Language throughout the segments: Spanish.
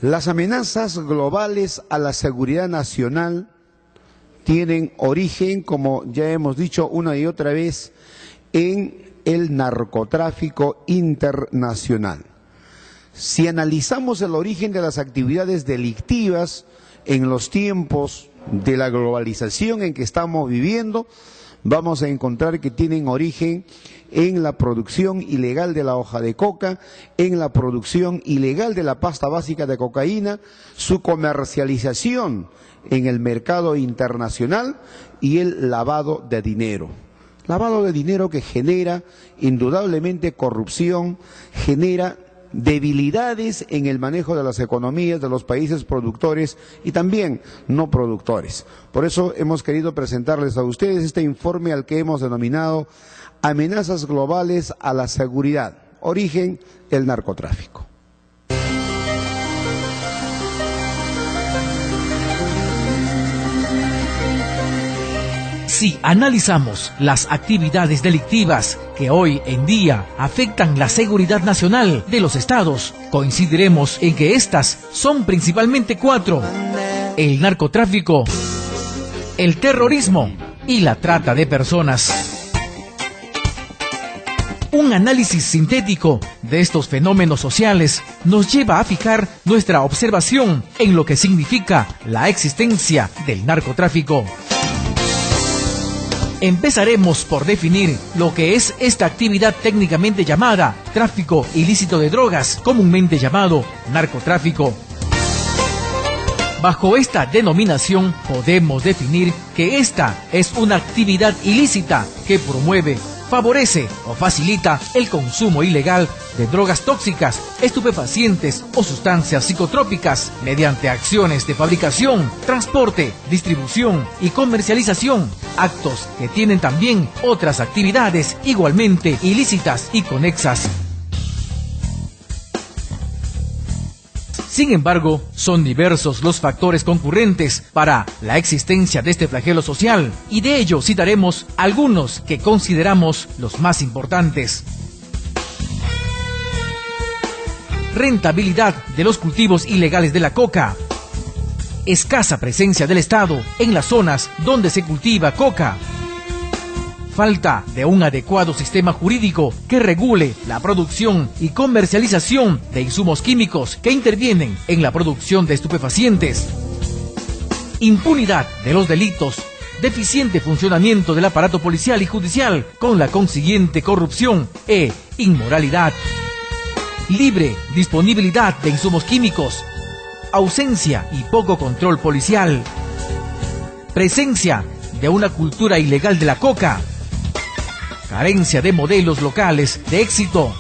Las amenazas globales a la seguridad nacional tienen origen, como ya hemos dicho una y otra vez, en el narcotráfico internacional. Si analizamos el origen de las actividades delictivas en los tiempos de la globalización en que estamos viviendo, vamos a encontrar que tienen origen en la producción ilegal de la hoja de coca, en la producción ilegal de la pasta básica de cocaína, su comercialización en el mercado internacional y el lavado de dinero. Lavado de dinero que genera indudablemente corrupción, genera debilidades en el manejo de las economías de los países productores y también no productores. Por eso hemos querido presentarles a ustedes este informe al que hemos denominado Amenazas globales a la seguridad. Origen, el narcotráfico. Si analizamos las actividades delictivas que hoy en día afectan la seguridad nacional de los estados, coincidiremos en que estas son principalmente 4: el narcotráfico, el terrorismo y la trata de personas. Un análisis sintético de estos fenómenos sociales nos lleva a fijar nuestra observación en lo que significa la existencia del narcotráfico. Empezaremos por definir lo que es esta actividad técnicamente llamada tráfico ilícito de drogas, comúnmente llamado narcotráfico. Bajo esta denominación podemos definir que esta es una actividad ilícita que promueve, favorece o facilita el consumo ilegal de drogas tóxicas, estupefacientes o sustancias psicotrópicas mediante acciones de fabricación, transporte, distribución y comercialización, actos que tienen también otras actividades igualmente ilícitas y conexas. Sin embargo, son diversos los factores concurrentes para la existencia de este flagelo social, y de ello citaremos algunos que consideramos los más importantes. Rentabilidad de los cultivos ilegales de la coca. Escasa presencia del Estado en las zonas donde se cultiva coca. Falta de un adecuado sistema jurídico que regule la producción y comercialización de insumos químicos que intervienen en la producción de estupefacientes. Impunidad de los delitos. Deficiente funcionamiento del aparato policial y judicial con la consiguiente corrupción e inmoralidad. Libre disponibilidad de insumos químicos. Ausencia y poco control policial. Presencia de una cultura ilegal de la coca. Carencia de modelos locales de éxito,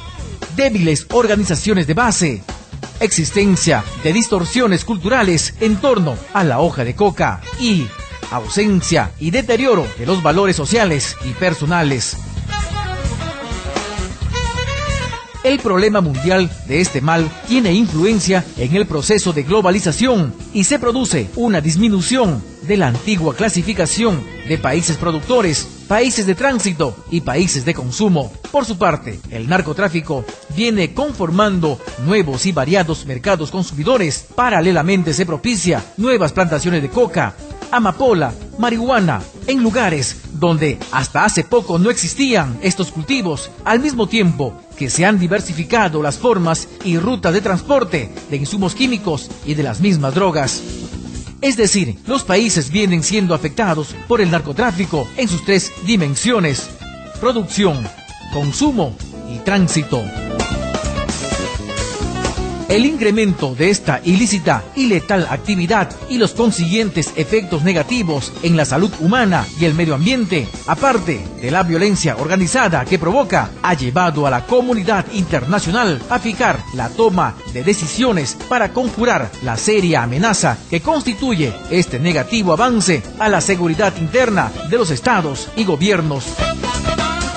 débiles organizaciones de base, existencia de distorsiones culturales en torno a la hoja de coca y ausencia y deterioro de los valores sociales y personales. El problema mundial de este mal tiene influencia en el proceso de globalización y se produce una disminución de la antigua clasificación de países productores, países de tránsito y países de consumo. Por su parte, el narcotráfico viene conformando nuevos y variados mercados consumidores. Paralelamente se propicia nuevas plantaciones de coca, amapola, marihuana, en lugares donde hasta hace poco no existían estos cultivos, al mismo tiempo que se han diversificado las formas y rutas de transporte de insumos químicos y de las mismas drogas. Es decir, los países vienen siendo afectados por el narcotráfico en sus 3 dimensiones: producción, consumo y tránsito. El incremento de esta ilícita y letal actividad y los consiguientes efectos negativos en la salud humana y el medio ambiente, aparte de la violencia organizada que provoca, ha llevado a la comunidad internacional a fijar la toma de decisiones para conjurar la seria amenaza que constituye este negativo avance a la seguridad interna de los estados y gobiernos,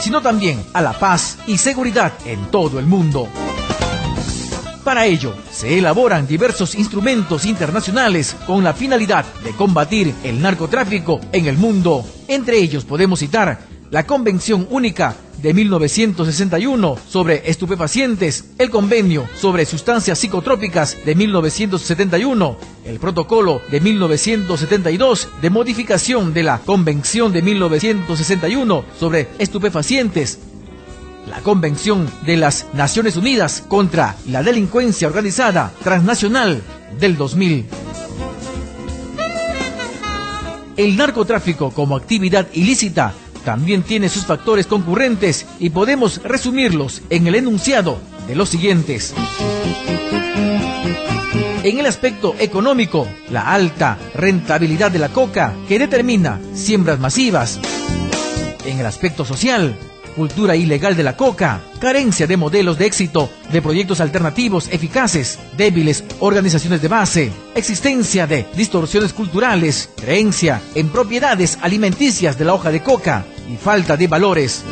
sino también a la paz y seguridad en todo el mundo. Para ello, se elaboran diversos instrumentos internacionales con la finalidad de combatir el narcotráfico en el mundo. Entre ellos podemos citar la Convención Única de 1961 sobre estupefacientes, el Convenio sobre sustancias psicotrópicas de 1971, el Protocolo de 1972 de modificación de la Convención de 1961 sobre estupefacientes, la Convención de las Naciones Unidas contra la Delincuencia Organizada Transnacional del 2000. El narcotráfico como actividad ilícita también tiene sus factores concurrentes y podemos resumirlos en el enunciado de los siguientes. En el aspecto económico, la alta rentabilidad de la coca que determina siembras masivas. En el aspecto social, cultura ilegal de la coca, carencia de modelos de éxito, de proyectos alternativos eficaces, débiles organizaciones de base, existencia de distorsiones culturales, creencia en propiedades alimenticias de la hoja de coca y falta de valores.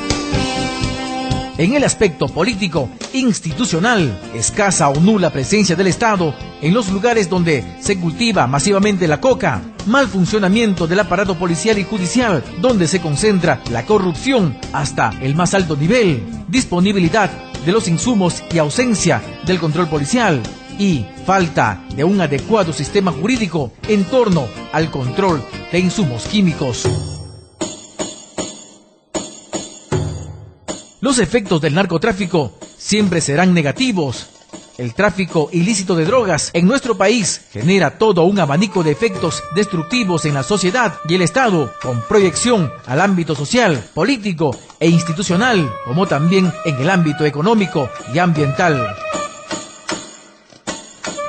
En el aspecto político, institucional, escasa o nula presencia del Estado en los lugares donde se cultiva masivamente la coca, mal funcionamiento del aparato policial y judicial, donde se concentra la corrupción hasta el más alto nivel, disponibilidad de los insumos y ausencia del control policial, y falta de un adecuado sistema jurídico en torno al control de insumos químicos. Los efectos del narcotráfico siempre serán negativos. El tráfico ilícito de drogas en nuestro país genera todo un abanico de efectos destructivos en la sociedad y el Estado, con proyección al ámbito social, político e institucional, como también en el ámbito económico y ambiental.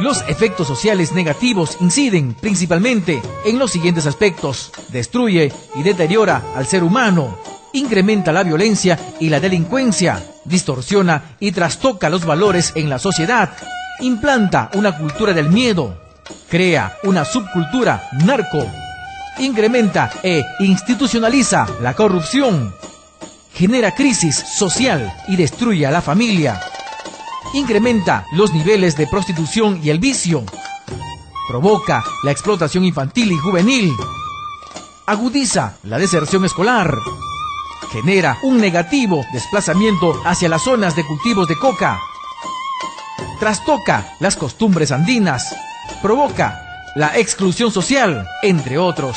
Los efectos sociales negativos inciden principalmente en los siguientes aspectos: destruye y deteriora al ser humano, incrementa la violencia y la delincuencia, distorsiona y trastoca los valores en la sociedad, implanta una cultura del miedo, crea una subcultura narco, incrementa e institucionaliza la corrupción, genera crisis social y destruye a la familia, incrementa los niveles de prostitución y el vicio, provoca la explotación infantil y juvenil, agudiza la deserción escolar, genera un negativo desplazamiento hacia las zonas de cultivos de coca, trastoca las costumbres andinas, provoca la exclusión social, entre otros.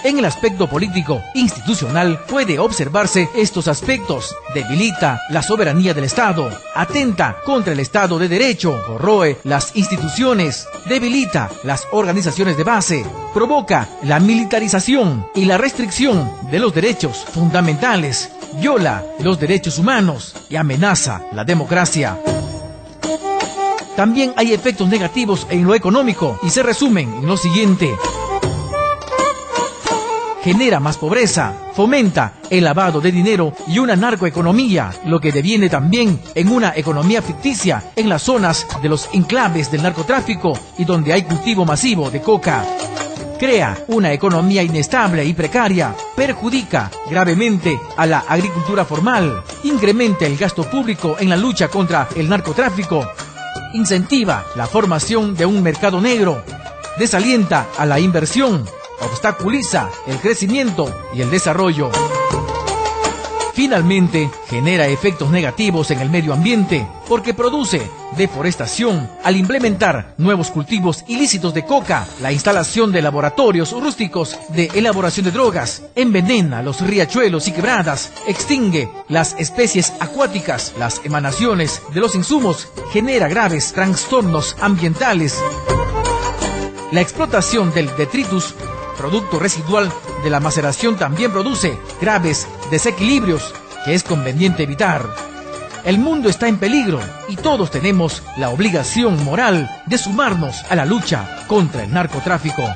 En el aspecto político institucional puede observarse estos aspectos: debilita la soberanía del Estado, atenta contra el Estado de Derecho, corroe las instituciones, debilita las organizaciones de base, provoca la militarización y la restricción de los derechos fundamentales, viola los derechos humanos y amenaza la democracia. También hay efectos negativos en lo económico y se resumen en lo siguiente: genera más pobreza, fomenta el lavado de dinero y una narcoeconomía, lo que deviene también en una economía ficticia en las zonas de los enclaves del narcotráfico y donde hay cultivo masivo de coca. Crea una economía inestable y precaria, perjudica gravemente a la agricultura formal, incrementa el gasto público en la lucha contra el narcotráfico, incentiva la formación de un mercado negro, desalienta a la inversión, obstaculiza el crecimiento y el desarrollo. Finalmente, genera efectos negativos en el medio ambiente porque produce deforestación al implementar nuevos cultivos ilícitos de coca, la instalación de laboratorios rústicos de elaboración de drogas, envenena los riachuelos y quebradas, extingue las especies acuáticas, las emanaciones de los insumos, genera graves trastornos ambientales. La explotación del detritus, producto residual de la maceración, también produce graves desequilibrios que es conveniente evitar. El mundo está en peligro y todos tenemos la obligación moral de sumarnos a la lucha contra el narcotráfico.